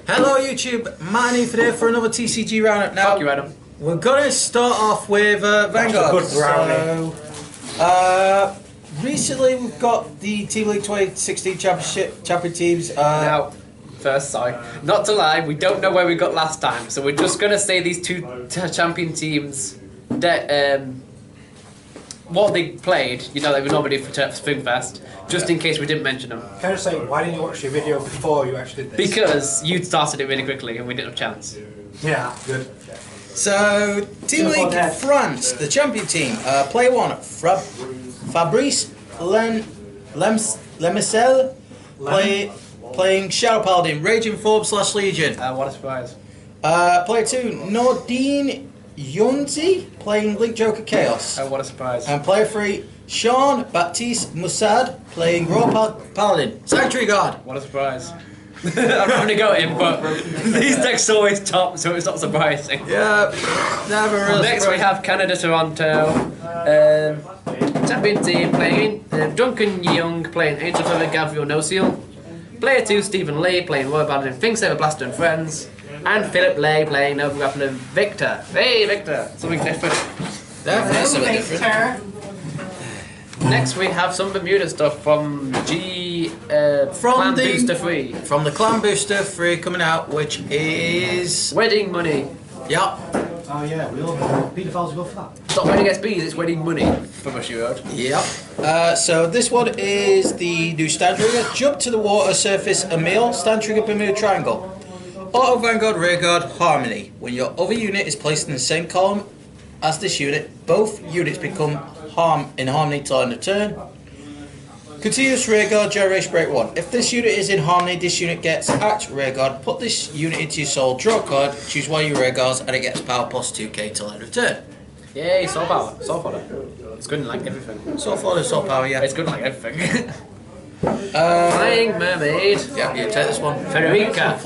Hello YouTube, Manny here for another TCG Round Up. Now, Fuck you, Adam. We're going to start off with Vanguard. Good brownie. Recently we've got the Team League 2016 champion teams. Now, first, sorry, not to lie, we don't know where we got last time, so we're just going to say these two champion teams, what they played, you know, that we normally do for Fest, just in case we didn't mention them. Can I just say, why didn't you watch your video before you actually did this? Because you started it really quickly and we didn't have a chance. Yeah, good. So, Team League France, the champion team. Player 1, Fabrice Lemesel, playing Shadow Paladin, Raging Form / Legion. What a surprise. Player 2, Nordine Yunzi, playing Link Joker Chaos. What a surprise. And player 3, Sean Baptiste Moussad, playing Raw Paladin, Sanctuary Guard. What a surprise. I'm not going to go in, but these decks always top, so it's not surprising. Yeah, never really. Next we have Canada Toronto, champion team playing Duncan Young, playing Angel Feather Gabriel No Seal. Player 2, Stephen Lee, playing Royal Paladin Thingsaver Blaster and Friends. And Philip Lay playing Nova Grappler Victor. Hey Victor! Something different. Definitely something different. Next we have some Bermuda stuff from Clan Booster 3. From the Clan Booster 3 coming out, which is... Wedding Money. Yep. Oh yeah, we all pedophiles go for that. It's not wedding SBs, it's Wedding Money from Bushy Road. Yep. So this one is the new stand trigger. Jump to the water surface, a meal, stand trigger Bermuda Triangle. Auto Vanguard, Rearguard, Harmony. When your other unit is placed in the same column as this unit, both units become in Harmony till end of turn. Continuous Rearguard, Generation Break 1. If this unit is in Harmony, this unit gets Act Rearguard. Put this unit into your soul, draw a card, choose one of your Rearguards, and it gets power plus 2k till end of turn. Yay, soul power. Soul fodder. It's good in like everything. Soul fodder, soul power, yeah. It's good in like everything. Flying Mermaid. Yeah, you take this one. Federica.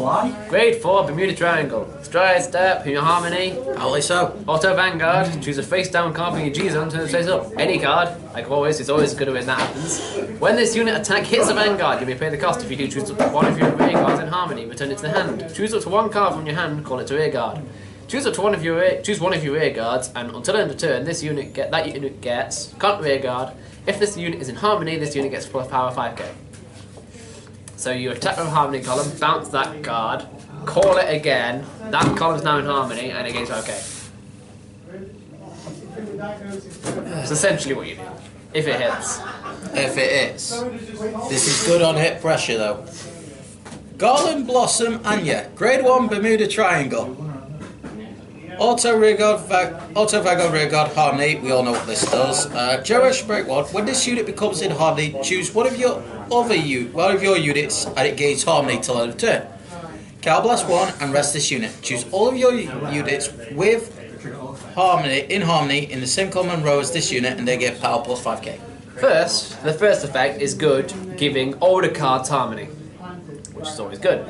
Grade 4 Bermuda Triangle. Stride Step, in your Harmony. Probably so. Auto Vanguard. Choose a face down card from your G zone, turn it face up. Any card. Like always, it's always good when that happens. When this unit attack hits a Vanguard, you may pay the cost. If you do, choose one of your rear guards in Harmony, return it to the hand. Choose up to one card from your hand, call it to rear guard. Choose up to one of your rear guards, and until end of turn, that unit gets can't rear guard. If this unit is in Harmony, this unit gets plus power 5k. So you attack from Harmony column, bounce that card, call it again, that column's now in Harmony, and it gains 5k. That's essentially what you do, if it hits. If it hits. This is good on hit pressure though. Garland Blossom Anya, Grade 1 Bermuda Triangle. Auto Vanguard, Rearguard, Harmony, we all know what this does. Generation Break 1, when this unit becomes in Harmony, choose one of your units and it gains Harmony till end of turn. Cow-Blast 1 and rest this unit. Choose all of your units with Harmony in the same common row as this unit and they get power plus 5k. The first effect is good, giving older cards Harmony, which is always good.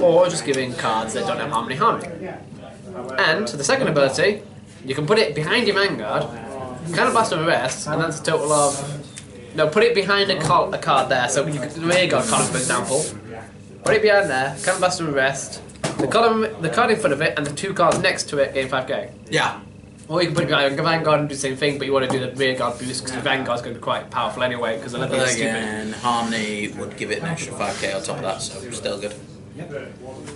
Or just giving cards that don't have Harmony. And the second ability, you can put it behind your Vanguard, kind of blast them rest, and that's a total of... No, put it behind a card there, so you could Rearguard card for example. Put it behind there, kind of blast them rest, the card in front of it, and the two cards next to it gain 5k. Yeah. Or you can put it behind your Vanguard and do the same thing, but you want to do the Rearguard boost because your Vanguard's going to be quite powerful anyway, because the level is stupid. Again, Harmony would give it an extra 5k on top of that, so still good.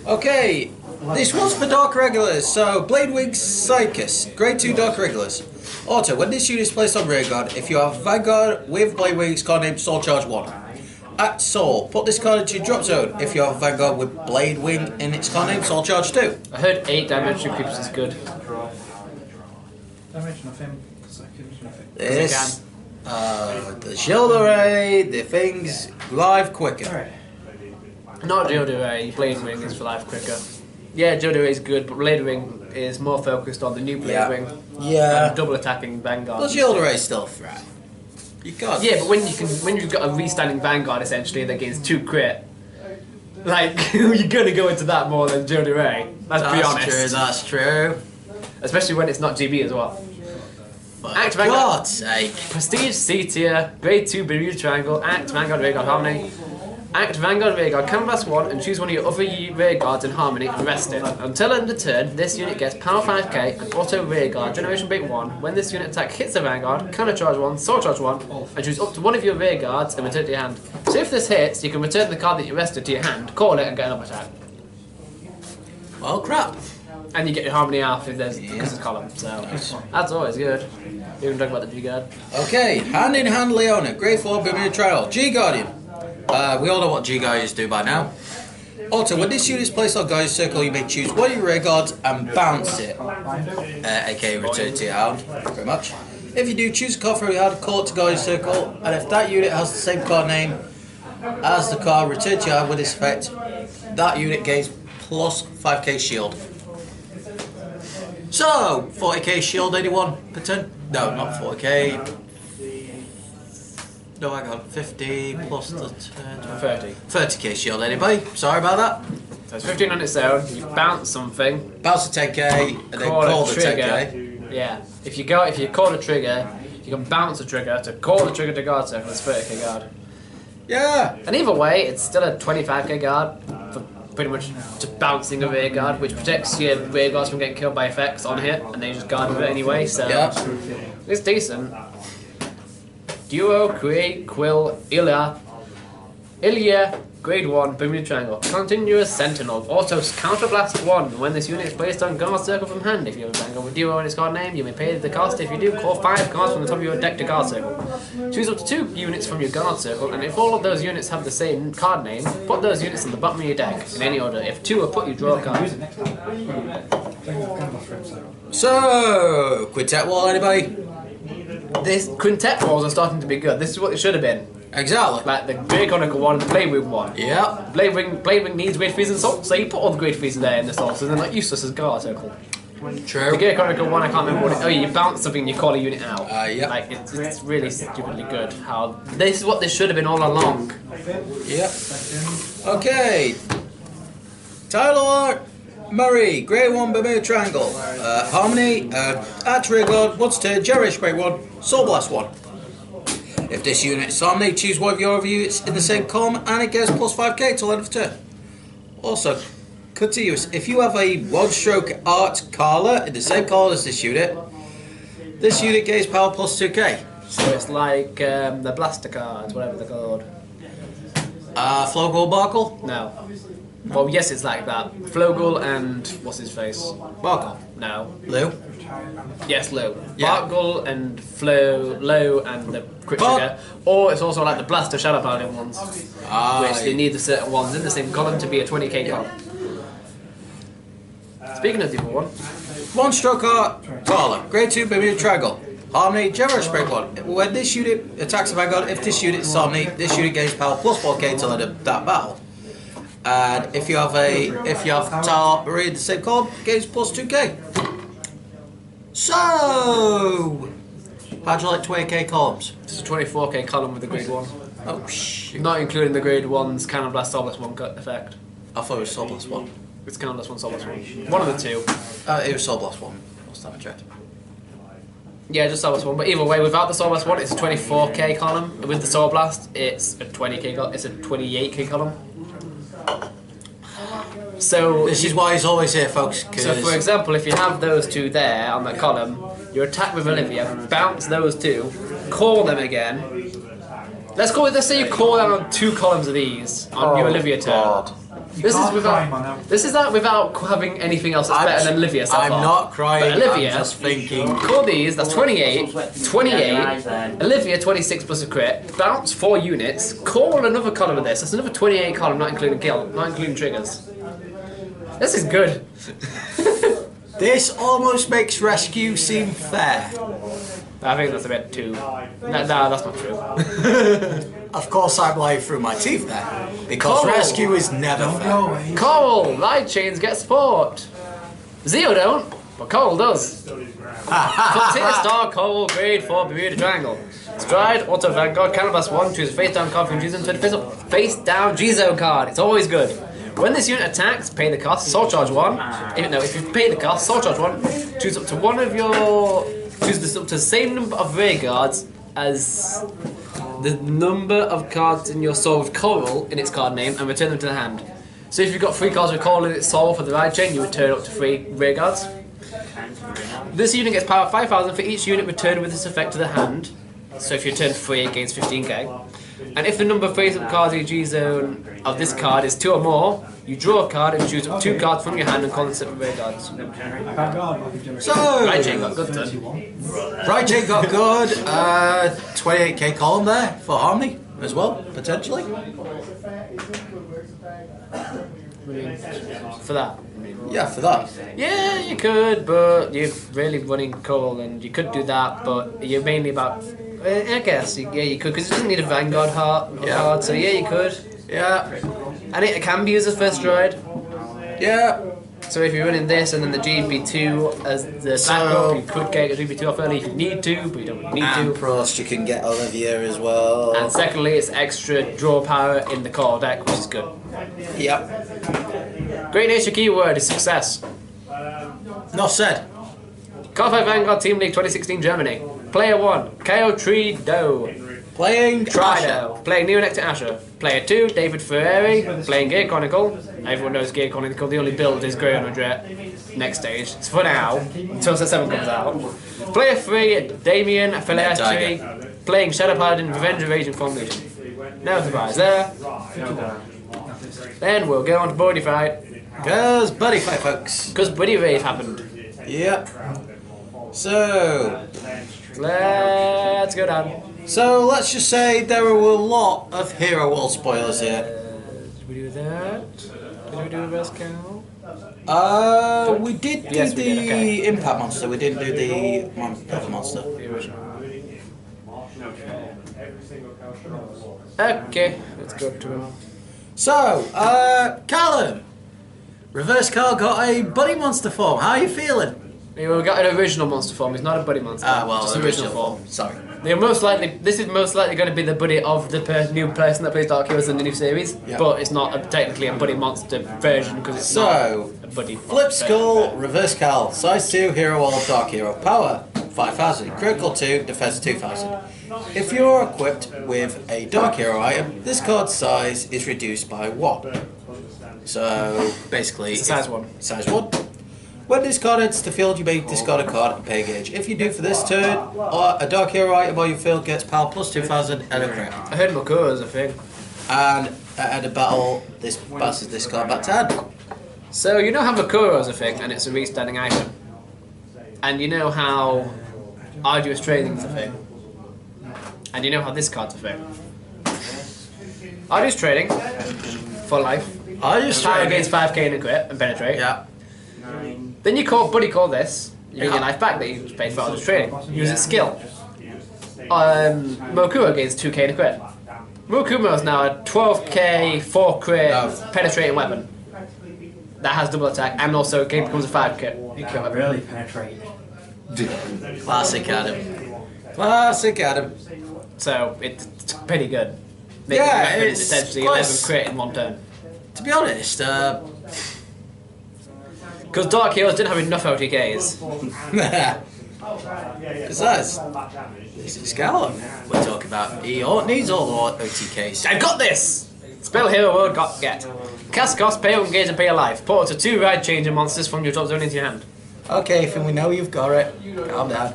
Okay, this one's for Dark Regulars, so Bladewing Psychus, Grade 2 Dark Regulars. Auto, when this unit is placed on Rearguard, if you have Vanguard with Bladewing's card name Soul Charge 1. At Soul, put this card into your drop zone if you have Vanguard with Bladewing in its card name Soul Charge 2. I heard 8-dimensional creeps is good. This, the shield array, the things live quicker. Not Jilderay, Bladewing is for life quicker. Yeah, Jilderay is good, but Bladewing is more focused on the new Bladewing. Yeah. And double attacking Vanguard. But Jilderay is still a threat. You can't. Yeah, but when you've got a restanding Vanguard essentially that gains 2 crit, like you're gonna go into that more than Jilderay. Let's be honest. That's true. Especially when it's not GB as well. For God's sake. Prestige C tier, Grade 2 Bermuda Triangle, Act Vanguard, Vanguard Harmony. Act Vanguard Rearguard, canvas 1, and choose one of your other rearguards in harmony and rest it. Until end of turn, this unit gets power 5k and auto rearguard, generation bait 1. When this unit attack hits the Vanguard, counter charge 1, soul charge 1, and choose up to one of your rearguards and return it to your hand. So if this hits, you can return the card that you rested to your hand, call it, and get another attack. Well, crap. And you get your harmony off if there's because it's column, so that's always good. You can talk about the G-Guard. Okay, Hand in Hand Leona, Grade 4 Bermuda Trial, G-Guardian. We all know what G-Guardians do by now. Also, when this unit is placed on Guardian Circle, you may choose one of your rear guards and bounce it, aka return it to your hand, pretty much. If you do, choose a card from your hand, call it to Guardian Circle, and if that unit has the same card name as the card, return to your hand with this effect, that unit gains plus 5k shield. So, 40k shield, anyone per turn? No, not 40k. No, I got 50 plus the 30. 30k shield, anybody? Sorry about that. So it's 15 on its own, you bounce something. Bounce the 10k, and then call the 10k. Yeah. If you call the trigger, you can bounce the trigger to call the trigger to guard circle, it's 30k guard. Yeah! And either way, it's still a 25k guard for pretty much just bouncing a rear guard, which protects your rear guards from getting killed by effects on hit, and then you just guard with it anyway, so yeah. It's decent. Duo, Create, Quill, Ilya, Grade 1, Bermuda Triangle. Continuous Sentinel. Auto Counterblast 1. When this unit is placed on guard circle from hand, if you have a Triangle with Duo in its card name, you may pay the cost. If you do, call 5 cards from the top of your deck to guard circle. Choose up to 2 units from your guard circle, and if all of those units have the same card name, put those units on the bottom of your deck, in any order. If 2 are put, you draw a card. So, Quintet Wall, anybody? This Quintet Walls are starting to be good. This is what it should have been. Exactly. Like the Great Chronicle one, the Blade Wing one. Yeah. Blade Wing needs Great Freeze and Salt, so you put all the Great Freeze in there in the Salt, so they're not useless as guard circle. True. The Great Chronicle one, I can't remember what it. Oh, yeah, you bounce something and you call a unit out. Yeah. Like it's really stupidly good. How this is what this should have been all along. Yep. Okay. Title art. Murray, Grey 1 Bermuda Triangle. Harmony, at rear guard, once a turn, generation Grey 1, Soul Blast 1. If this unit is Harmony, choose one of your other units in the same column and it gets plus 5k till end of turn. Also, continuous, if you have a 1-stroke art Carla in the same color as this unit gains power plus 2k. So it's like the Blaster cards, whatever they're called. Flogel Barkle? No. Well, yes, it's like that. Flogel and what's his face? Barkle? No. Lou? Yes, Lou. Yeah. Barkle and Low and the Crit Trigger. Or it's also like the Blaster Shadow Paladin ones. Which they need the certain ones in the same column to be a 20k column. Speaking of the other one. 1-stroke art Carla, Grade 2 Bermuda Triangle. Harmony, Generous Break 1. When this unit attacks the Vanguard, if this unit is Harmony, this unit gains power plus 4k till end of that battle. And if you have Tar Marie in the same column, gains plus 2k. So, how'd you like 20k columns? It's a 24k column with the grade 1. Oh shit. Not including the grade 1's Cannon Blast Soul Blast 1 effect. I thought it was Soul Blast 1. It's Cannon Blast 1, Soul Blast 1. One of the two. It was Soul Blast 1. What's that checked? Yeah, just Soul Blast 1. But either way, without the Soul Blast 1, it's a 24k column. With the Soul Blast, it's a 20k column. It's a 28k column. So this is why he's always here, folks. So, for example, if you have those two there on that column, you attack with Olivia, bounce those two, call them again. Let's say you call them on 2 columns of these on your Olivia turn. This is without having anything else that's better than Olivia so far. I'm not crying. But Olivia, I'm just thinking. Call these. That's 28. Olivia 26 plus a crit. Bounce 4 units. Call another column of this. That's another 28 column, not including triggers. This is good. This almost makes rescue seem fair. I think that's a bit too. No, that's not true. Of course, I'm lying through my teeth there because rescue is never fair. Coral, light chains get support. Zeo don't, but Coral does. Frontier Star Coral, Grade 4 Bermuda Triangle. Stride, Auto Vanguard, Cannon Blast 1, choose a face down card from G-Zone, turn face down G-Zone card. It's always good. When this unit attacks, pay the cost, Soul Charge 1. If you pay the cost, Soul Charge 1, choose up to one of your. Choose up to the same number of rear guards as the number of cards in your soul with coral in its card name and return them to the hand. So if you've got 3 cards with coral in its soul for the ride chain, you return up to 3 rear guards. This unit gets power 5,000 for each unit returned with this effect to the hand. So if you return 3, it gains 15k. And if the number of face-up cards in your G-zone of this card is 2 or more, you draw a card and choose up 2 cards from your hand and call them separate rear guards. So, Ride chain got good then. Ride chain got good. 28k column there for Harmony as well, potentially. For that. Yeah, for that. Yeah, you could, but you're really running coal, and you could do that, but you're mainly about. I guess, yeah, you could, because it doesn't need a vanguard card, so yeah, you could. Yeah. And it can be used as first droid. Yeah. So if you're running this and then the GB2 as the backup, you could get a GB2 off early if you need to, but you don't need And to. Prost, you can get Olivier as well. And secondly, it's extra draw power in the core deck, which is good. Yep. Great Nature keyword is success. Not said. Cardfight Vanguard Team League 2016 Germany. Player 1, Ko Trido. Playing Trido. Playing Neonectar Asher. Player 2, David Ferrari. Playing Gear Chronicle. Everyone knows Gear Chronicle. The only build is Grey 100. Next stage. It's for now, until set 7 comes out. Player 3, Damien Filetri. Playing Shadow Paladin Revenge of Raging Formation. No surprise there. Then we'll go on to Buddyfight. Because Buddyfight, folks. Because Buddy Rave happened. Yep. So, Let's go down. So let's just say there were a lot of Hero World spoilers here. Did we do that? Did we do a best count? We did do Yes, we the did, okay. Impact Monster, we didn't do the Other Monster. The original. Okay, let's go to him. So, Callum, Reverse Car got a Buddy Monster form, how are you feeling? Yeah, we've got an original monster form, he's not a buddy monster. Well, just original form. Sorry. They're most likely, this is most likely going to be the buddy of the new person that plays Dark Heroes in the new series, Yep. but it's not technically a buddy monster version because it's not a buddy. Flip Skull, Reverse Cal, Size 2, Hero Wall, Dark Hero, Power 5,000, Critical 2, Defense 2,000. If you're equipped with a Dark Hero item, this card's size is reduced by 1. So basically, It's a size 1. Size 1. When this card enters the field, you may discard a card and pay a gauge. If you do for this turn, a Dark Hero item on your field gets power plus 2,000 and a crit. I heard Makura is a thing. And at end of battle, this passes this card back to hand. So you know how Makura is a thing and it's a restanding item. And you know how Arduous Trading is a thing. And you know how this card's a thing. Arduous Trading, for life. Arduous Power Trading gains 5k in a crit and penetrate. Yeah. Then you buddy call this, you get your life back that you paid for Arduous Trading. Use its skill. Mokuro gains 2k in a crit. Mokumo is now a 12k 4 crit penetrating weapon. That has double attack and also it becomes a 5 crit. You can really penetrate. Classic Adam. Classic Adam. So it's pretty good. Yeah, Making it's essentially quite 11 crit in one turn. To be honest, Because Dark Heroes didn't have enough OTKs. besides, this is Callum we're talking about. He needs all the OTKs. I got this! Spell Hero World get. Cast cost, pay on gauge and pay a life. Put up to 2 ride changer monsters from your drop zone into your hand. Okay, Finn, we know you've got it. Calm down.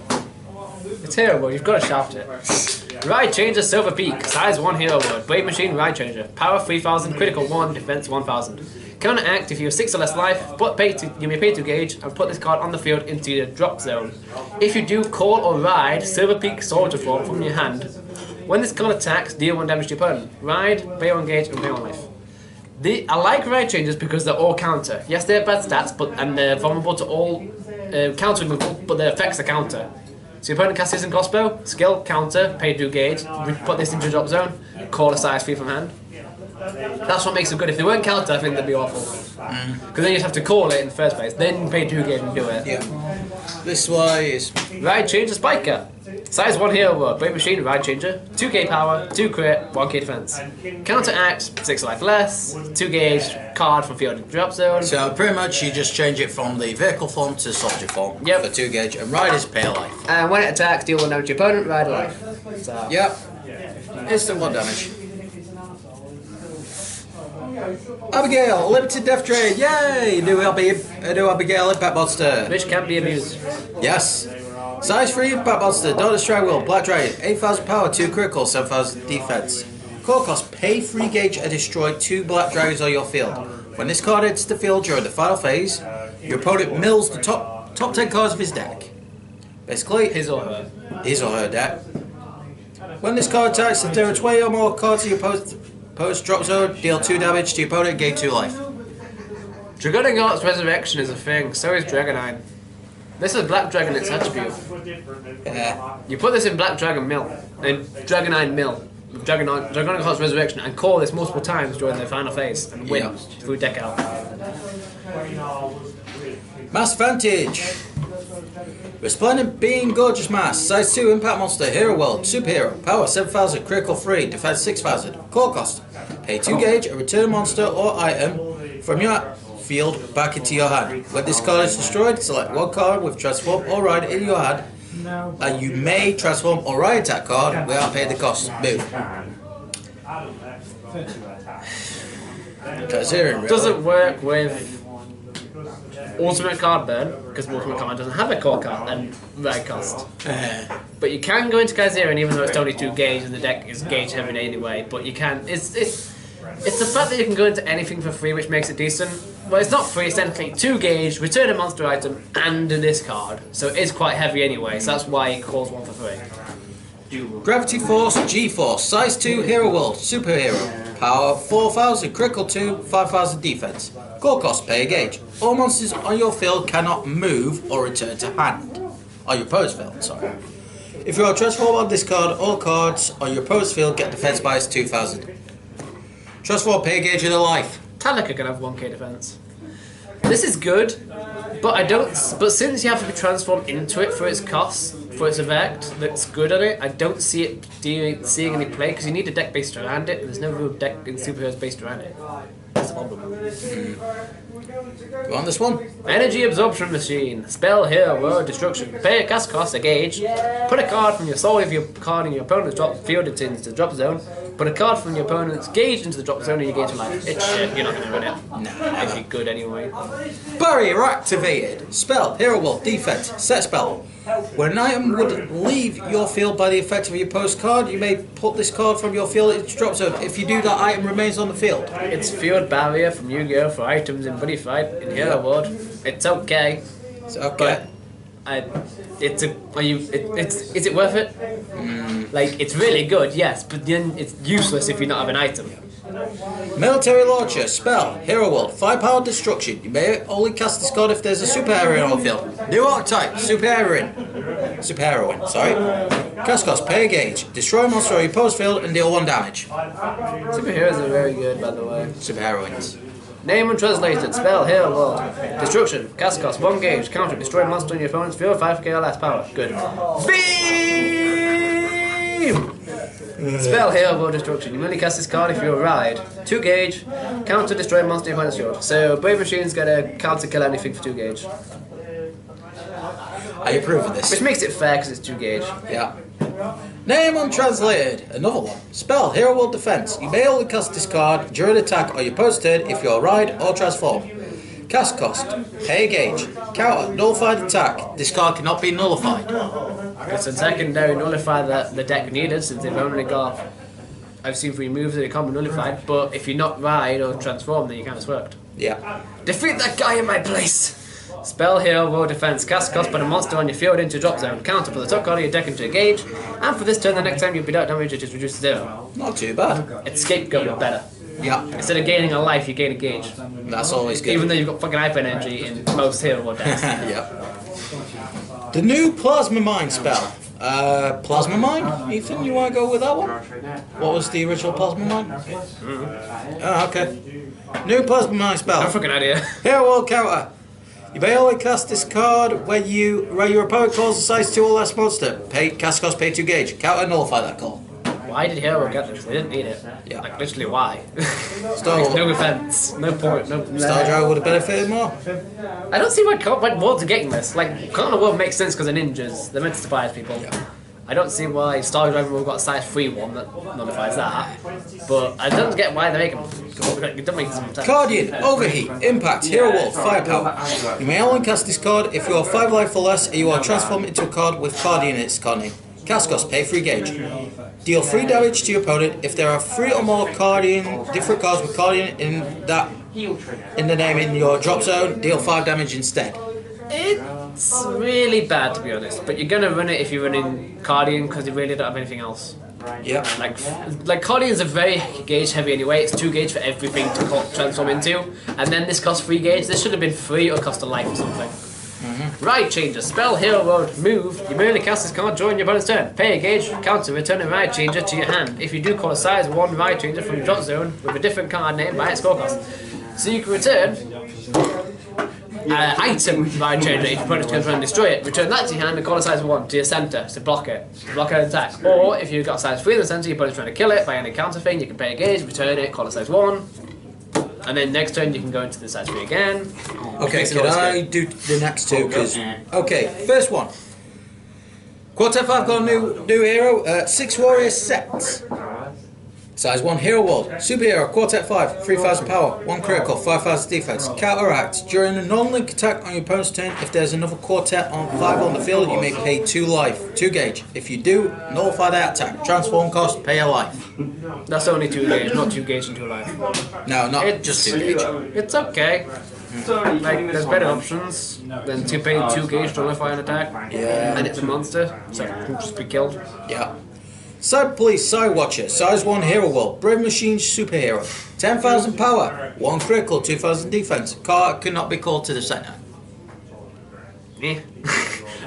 It's Hero World, you've got to shaft it. Ride Changer Silver Peak, size 1 Hero World, Blade Machine Ride Changer, power 3,000, critical 1, defense 1,000. Counteract if you have 6 or less life, you may pay to gauge and put this card on the field into your drop zone. If you do call or ride Silver Peak Soldier form from your hand, when this card attacks, deal 1 damage to your opponent. Ride, pay 1 gauge, and pay 1 life. I like Ride Changers because they're all counter. Yes, they have bad stats, and they're vulnerable to all counter removal, but their effects are counter. So your opponent casts his and crossbow, skill, counter, pay 2 gauge, put this into your drop zone, call a size 3 from hand. That's what makes them good. If they weren't counter, I think they'd be awful. Because then you'd have to call it in the first place, then pay 2 gauge and do it. Yeah. This way is Ride Changer Spiker. Size 1 Hero World, Blade Machine, Ride Changer, 2k power, 2 crit, 1k defense. Counteract, 6 life less, 2 gauge, card from field and drop zone. so pretty much you just change it from the vehicle form to soldier form. Yep. For 2 gauge and ride is pay a life. And when it attacks, deal 1 damage to your opponent, ride a life. So, Yep. Instant 1 damage. Abigail, limited death trade, yay! New Abigail Impact Monster. Which can be abused. Yes. Size 3 Impact Monster, Daughter Strike Will, Black Dragon, 8,000 power, 2 critical, 7,000 defense. Core cost, pay 3 gauge and destroy 2 Black Dragons on your field. When this card enters the field during the final phase, your opponent mills the top 10 cards of his deck. Basically, His or her deck. When this card attacks, if there are 20 or more cards in your opponent's drop zone, deal 2 damage to your opponent and gain 2 life. Dragonic Art's Resurrection is a thing, so is Dragonine. This is Black Dragon, its attribute. Yeah. You put this in Black Dragon Mill, in Dragonine Mill, Dragonic Art's Resurrection, and call this multiple times during the final phase, and win through deck out. Mass Vantage. Resplendent Being Gorgeous Mass. Size 2 Impact Monster. Hero World. Superhero. Power 7,000. Critical 3. Defense 6,000. Core cost. Pay 2 gauge and return a monster or item from your field back into your hand. When this card is destroyed, select 1 card with Transform or Ride in your hand, and you may transform or ride that card without paying the cost. Move. Doesn't work with Ultimate Card Burn, because Ultimate Card doesn't have a core card and ride cost. But you can go into Kaizerin even though it's only 2 gauge and the deck is gauge heavy anyway, but you can, it's the fact that you can go into anything for free which makes it decent. Well, it's not free, it's technically 2 gauge, return a monster item, and a discard. So it is quite heavy anyway, so that's why it calls 1 for free. Gravity Force, G-Force, Size 2 Hero World, Superhero. Power 4,000, Critical 2, 5,000 defense. Core cost, pay a gauge. All monsters on your field cannot move or return to hand. On your opponent's field, sorry. If you are transformed on this card, all cards on your opponent's field get defense bias 2,000. Transform, pay a gauge and a life. Talika can have 1k defense. This is good, but I don't. But since you have to be transformed into it for its cost, for its effect that's good at it, I don't see it seeing any play because you need a deck based around it. And there's no real deck in superheroes based around it. That's the problem. Go on this one. Energy Absorption Machine. Spell here, word destruction. Pay a cast cost, a gauge. Put a card from your soul if your card in your opponent's drop field into the drop zone. Put a card from your opponent's gauge into the drop zone and you gain 2 life. It's shit, you're not going to win it. Nah. It'd be good anyway. Barrier activated. Spell, Hero World, Defense, set spell. When an item would leave your field by the effect of your postcard, you may put this card from your field into drop zone. If you do, that item remains on the field. It's Field Barrier from Yu-Gi-Oh! For items in Buddyfight in Hero World. It's okay. It's okay. Is it worth it? Like, it's really good, yes, but then it's useless if you not have an item. Military Launcher, Spell, Hero World, 5 power destruction. You may only cast this card if there's a super heroine on the field. New archetype, super heroine, sorry. Cast cost, pay a gauge. Destroy a monster on your post field and deal 1 damage. Superheroes are very good, by the way. Super heroines. Name untranslated, spell, Hero World. Destruction, cast cost, 1 gauge, counter, destroy a monster on your opponent's field, 5k or less power. Good. Beam! Spell, Hero World Destruction. You may only cast this card if you're a ride. 2 gauge, counter, destroy a monster on your opponent's field. So, Brave Machine's gonna counter kill anything for 2 gauge. I approve of this. Which makes it fair because it's 2 gauge. Yeah. Name untranslated. Another one. Spell, Hero World Defense. You may only cast this card during attack on your opponent's turn if you're ride or transform. Cast cost, pay a gauge. Counter, nullified attack. This card cannot be nullified. It's a secondary nullify that the deck needed since they've only got, I've seen 3 moves that can't be nullified, but if you're not ride or transform then you can't, it's worked. Yeah. Defeat that guy in my place! Spell, Hero World Defense. Cast cost, put a monster on your field into drop zone. Counter, put the top card of your deck into a gauge. And for this turn, the next time you beat out damage, it just reduces to 0. Not too bad. It's scapegoat better. Yeah. Instead of gaining a life, you gain a gauge. That's always good. Even though you've got fucking hyper energy in most Hero World decks. Yeah. The new Plasma Mine spell. Plasma Mine? Ethan, you want to go with that one? What was the original Plasma Mine? Oh, okay. New Plasma Mine spell. No fucking idea. Hero World Counter. You may only cast this card when your opponent calls a size 2 or less monster. Cast cost, pay 2 gauge. Counter, nullify that call. Why did Hero get this? They didn't need it. Yeah. Like, literally, why? Star No offense. No point. No. Star Drive would have benefited more. I don't see why Worlds are getting this. Like, Cardinal World makes sense because of ninjas. They're meant to surprise people. Yeah. I don't see why Star Driver we've got a size 3 one that nullifies that, but I don't get why they make them. It doesn't make some sense. Guardian, Overheat, Impact, Hero Wall, Firepower. You may only cast this card if you are 5 life or less and you are transformed into a card with Guardian in its card name. Cast cost, pay 3 gauge. Deal 3 damage to your opponent if there are 3 or more different cards with Guardian in the name in your drop zone. Deal 5 damage instead. It's really bad, to be honest, but you're gonna run it if you're running Guardian because you really don't have anything else. Yep. Like Guardians are very gauge heavy anyway. It's 2 gauge for everything to transform into, and then this costs 3 gauge. This should have been 3 or cost a life or something. Ride Changer, spell, hero mode, move. You merely cast this card during your opponent's turn. Pay a gauge, counter, return a Ride Changer to your hand. If you do, call a size 1 Ride Changer from your drop zone with a different card name by its score cost. So you can return item Ride Changer if your opponent turns around and destroy it. Return that to your hand and call a size 1 to your centre to block it. Block an attack. Or if you've got a size 3 in the centre, your opponent's trying to kill it by any counter thing, you can pay a gauge, return it, call a size 1. And then next turn you can go into the size 3 again. Okay, can I do the next 2? Cause, okay, first one. Quartet 5 got a new hero. 6 warrior sets. Size 1 hero wall. Superhero, Quartet 5, 3000 power, 1 critical, 5000 defense. Counteract. During a non-link attack on your opponent's turn, if there's another Quartet on 5 on the field, you may pay 2 life, 2 gauge. If you do, nullify that attack. Transform cost, pay a life. That's only 2 gauge, not 2 gauge into a life. No, not just 2 gauge. It's okay. Like, there's better options than to pay 2 gauge to nullify an attack. Yeah. And it's a monster, so it can just be killed. Yeah. Side Police, Side Watcher, Size 1 Hero Wall, Brave Machine Superhero, 10,000 power, 1 critical, 2,000 defense. Card cannot be called to the centre. Yeah.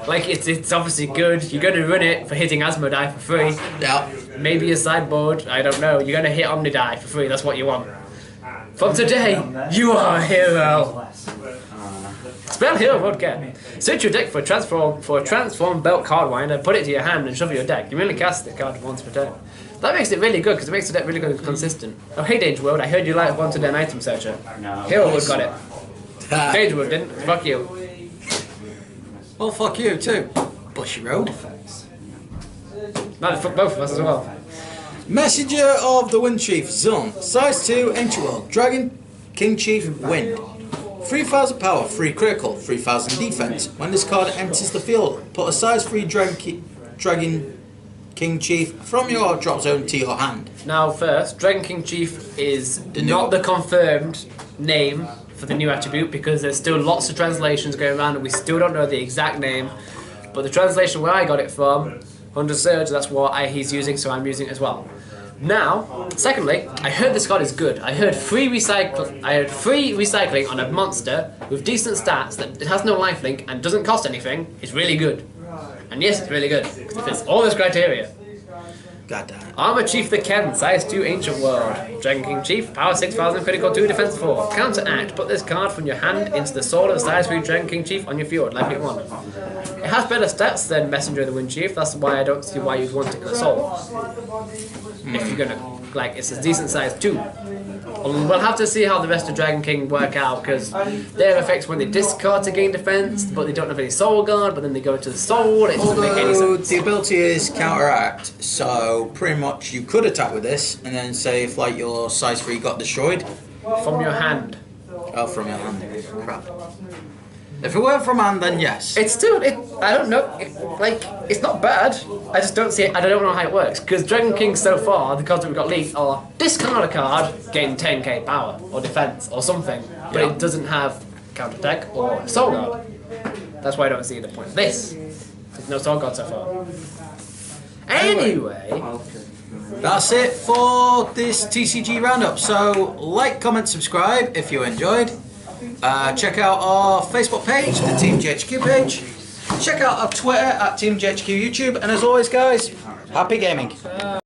Like, it's obviously good. You're going to run it for hitting Asmodai for free. Yeah. Maybe a sideboard, I don't know. You're going to hit Omnidai for free, that's what you want. From today, you are a hero. Spell Hero Mode again. Search your deck for a transform belt card winder, put it to your hand and shuffle your deck. You only cast the card once per turn. That makes it really good because it makes the deck really good and consistent. Oh hey Danger World, I heard you wanted an item searcher. Hero Mode got it. Danger World didn't. Fuck you. Well, fuck you too. Bushy Road. No, fuck both of us as well. Messenger of the Wind Chief, Zone, Size 2 Ancient World, Dragon King Chief, Wind. 3000 power, 3 critical, 3000 defense. When this card enters the field, put a size 3 Dragon King Chief from your drop zone to your hand. Now first, Dragon King Chief is not the confirmed name for the new attribute because there's still lots of translations going around and we still don't know the exact name. But the translation where I got it from, Hunter Surge, that's what he's using, so I'm using it as well. Now, secondly, I heard this card is good. I heard free recycling on a monster with decent stats that it has no lifelink and doesn't cost anything is really good. And yes, it's really good because it fits all those criteria. God damn it. Armor Chief the Ken, Size 2 Ancient World. Dragon King Chief, Power 6000, Critical 2, Defense 4. Counteract, put this card from your hand into the sword of the Size 3 Dragon King Chief on your field, like it 1. It has better stats than Messenger of the Wind Chief, that's why I don't see why you'd want it in a soul. If you're gonna, like, it's a decent size 2. We'll have to see how the rest of Dragon King work out, because their effects when they discard to gain defense, but they don't have any soul guard, but then they go to the soul, it doesn't make any sense. The ability is counteract, so pretty much you could attack with this, and then say if like your size 3 got destroyed. From your hand. Oh, from your hand. Crap. If it were from hand, then yes. It's still, I don't know, it's not bad. I just don't see it, I don't know how it works. Because Dragon King so far, the cards that we've got leaked are discard a card, gain 10k power, or defense, or something. But it doesn't have counter attack or soul guard. That's why I don't see the point of this. There's no soul guard so far. Anyway. That's it for this TCG Roundup. So, like, comment, subscribe if you enjoyed. Check out our Facebook page, the Team GHQ page. Check out our Twitter at Team GHQ YouTube. And as always, guys, happy gaming.